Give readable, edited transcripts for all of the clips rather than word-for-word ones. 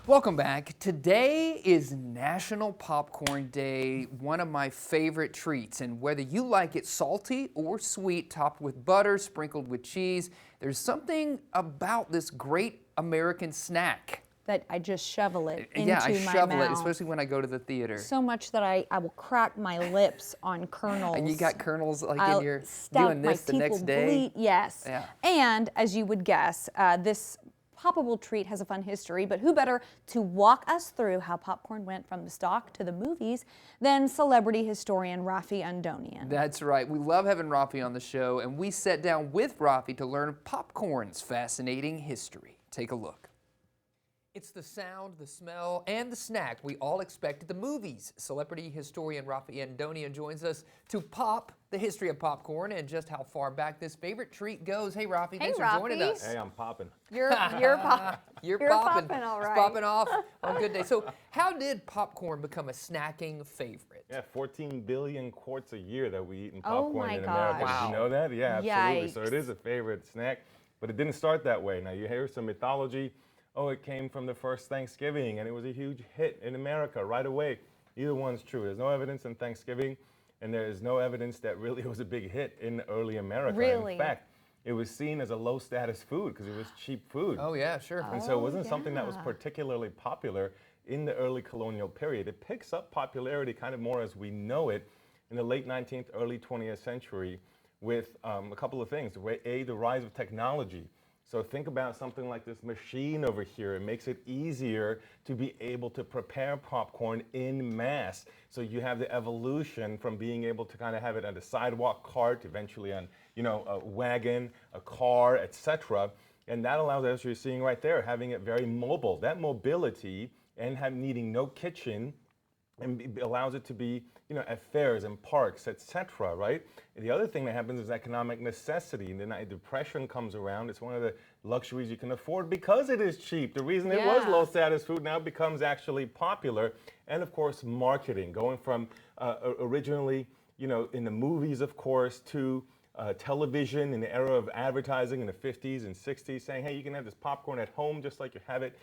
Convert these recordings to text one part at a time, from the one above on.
Welcome back. Today is National Popcorn Day, one of my favorite treats. And whether you like it salty or sweet, topped with butter, sprinkled with cheese, there's something about this great American snack. That I just shovel it into Yeah, I my shovel it, mouth. especially when I go to the theater. So much that I will crack my lips on kernels. And you got kernels like I'll in your stuff, doing this the my teeth next will day. bleed, yes. Yeah. And as you would guess, this poppable treat has a fun history, but who better to walk us through how popcorn went from the stock to the movies than celebrity historian Rafi Andonian. That's right. We love having Rafi on the show, and we sat down with Rafi to learn popcorn's fascinating history. Take a look. It's the sound, the smell, and the snack we all expect at the movies. Celebrity historian Rafi Andonian joins us to pop the history of popcorn and just how far back this favorite treat goes. Hey, Rafi, thanks for joining us. Hey, I'm popping. You're You're popping, all It's right. popping off on a good day. So how did popcorn become a snacking favorite? Yeah, 14 billion quarts a year that we eat in Oh popcorn my in America. gosh. Did you know that? Yeah, absolutely. So Yikes. it is a favorite snack, but it didn't start that way. Now you hear some mythology. Oh, it came from the first Thanksgiving and it was a huge hit in America right away. Either one's true. There's no evidence in Thanksgiving, and there is no evidence that really it was a big hit in early America. Really? In fact, it was seen as a low status food because it was cheap food. Oh, yeah, sure. And so it wasn't Oh, something that was yeah. particularly popular in the early colonial period. It picks up popularity kind of more as we know it in the late 19th, early 20th century with a couple of things. The rise of technology. So think about something like this machine over here. It makes it easier to be able to prepare popcorn in mass. So you have the evolution from being able to kind of have it on a sidewalk cart, eventually on, a wagon, a car, etc. And that allows, as you're seeing right there, having it very mobile. That mobility and needing no kitchen and allows it to be, at fairs and parks, etc. Right? And the other thing that happens is economic necessity. And then depression comes around. It's one of the luxuries you can afford because it is cheap. The reason it was Yeah. low status food now becomes actually popular. And of course, marketing, going from originally, in the movies, of course, to television in the era of advertising in the 50s and 60s, saying, hey, you can have this popcorn at home just like you have it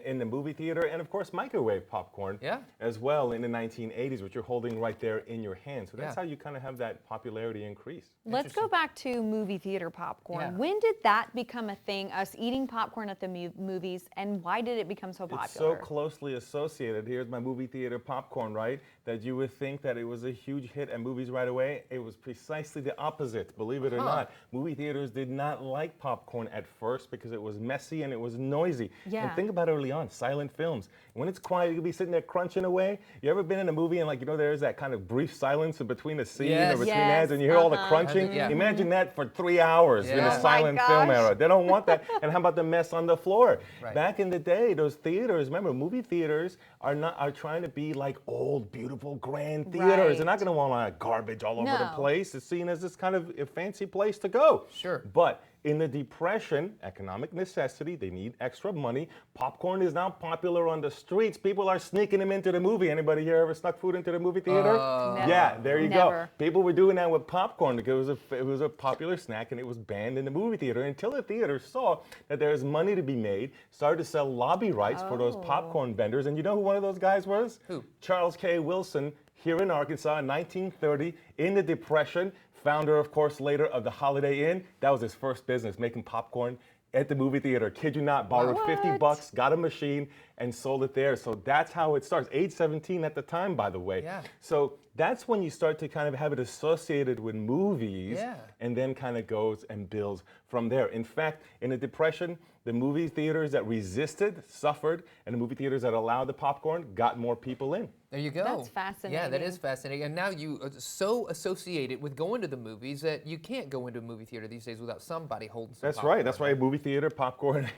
in the movie theater, and of course microwave popcorn as well in the 1980s, which you're holding right there in your hand. So that's how you kind of have that popularity increase. Let's go back to movie theater popcorn. Yeah. When did that become a thing, us eating popcorn at the movies, and why did it become so popular? It's so closely associated. Here's my movie theater popcorn, right? That you would think that it was a huge hit at movies right away. It was precisely the opposite, believe it or not. Movie theaters did not like popcorn at first because it was messy and it was noisy. Yeah. And think about early on, silent films. When it's quiet, you could be sitting there crunching away. You ever been in a movie and there's that kind of brief silence in between a scene Yes. or between Yes. ads and you hear all the crunching? Yeah. Imagine that for 3 hours in Yeah. a Oh my silent film gosh. era. They don't want that. And how about the mess on the floor? Right. Back in the day, those theaters, remember, movie theaters are trying to be like old, beautiful, grand theaters. Right. They're not going to want like garbage all over the No. place. It's seen as this kind of a fancy place to go. Sure. But in the Depression, economic necessity, they need extra money. Popcorn is now popular on the streets. People are sneaking them into the movie. Anybody here ever snuck food into the movie theater? Never. Yeah, there you Never. go. People were doing that with popcorn because it was a popular snack and it was banned in the movie theater until the theater saw that there was money to be made, started to sell lobby rights for those popcorn vendors. And you know who one of those guys was? Who? Charles K. Wilson here in Arkansas in 1930 in the Depression. Founder, of course, later of the Holiday Inn. That was his first business, making popcorn at the movie theater. Kid you not, borrowed What? $50, got a machine, and sold it there. So that's how it starts. Age 17 at the time, by the way. Yeah. So that's when you start to kind of have it associated with movies, Yeah. and then kind of goes and builds from there. In fact, in the Depression, the movie theaters that resisted suffered, and the movie theaters that allowed the popcorn got more people in. There you go. That's fascinating. Yeah, that is fascinating. And now you are so associated with going to the movies that you can't go into a movie theater these days without somebody holding some That's popcorn. right. That's why movie theater popcorn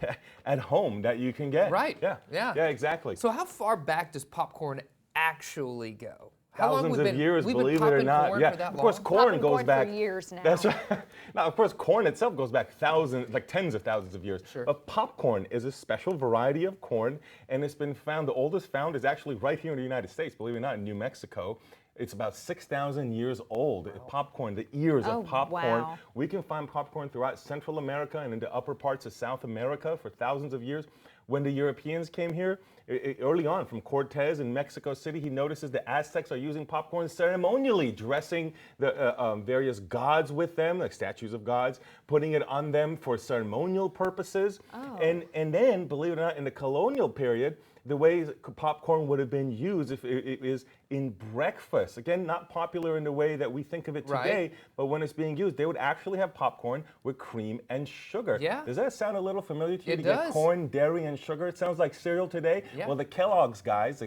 at home that you can get. Right. Yeah. Yeah. Yeah, exactly. So how far back does popcorn actually go? How long Thousands we've of been, years, we've been believe it or popping not. corn Yeah. for that Of course, long? corn Popping goes corn back. for years now. That's right. Now, of course, corn itself goes back thousands, like tens of thousands of years. Sure. But popcorn is a special variety of corn, and it's been found. The oldest found is actually right here in the United States. Believe it or not, in New Mexico. It's about 6,000 years old. Popcorn, the ears Oh, of popcorn. wow. We can find popcorn throughout Central America and in the upper parts of South America for thousands of years. When the Europeans came here, early on from Cortez in Mexico City, he notices the Aztecs are using popcorn ceremonially, dressing the various gods with them, like statues of gods, putting it on them for ceremonial purposes. And then, believe it or not, in the colonial period, the way popcorn would have been used if it is in breakfast. Again, not popular in the way that we think of it today, but when it's being used, they would actually have popcorn with cream and sugar. Yeah. Does that sound a little familiar to you? It To does. get corn, dairy, and sugar? It sounds like cereal today. Yeah. Well, the Kellogg's guys,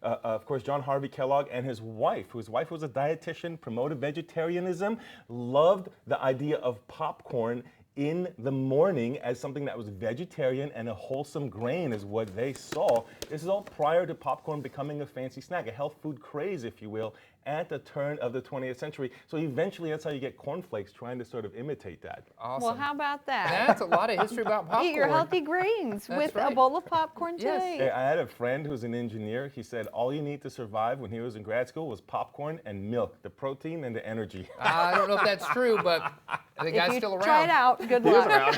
of course, John Harvey Kellogg and his wife, whose wife was a dietitian, promoted vegetarianism, loved the idea of popcorn in the morning as something that was vegetarian and a wholesome grain is what they saw. This is all prior to popcorn becoming a fancy snack, a health food craze, if you will, at the turn of the 20th century. So eventually that's how you get cornflakes, trying to sort of imitate that. Awesome. Well, how about that? That's a lot of history about popcorn. Eat your healthy grains with right. a bowl of popcorn Yes. today. Hey, I had a friend who's an engineer. He said all you need to survive when he was in grad school was popcorn and milk, the protein and the energy. I don't know if that's true, but the guy's If you still around. try it out, good luck.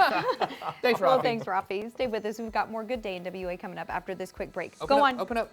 Thanks, Rafi. Well, thanks, Rafi. Stay with us. We've got more Good Day in WA coming up after this quick break. Open Go up, on. Open up.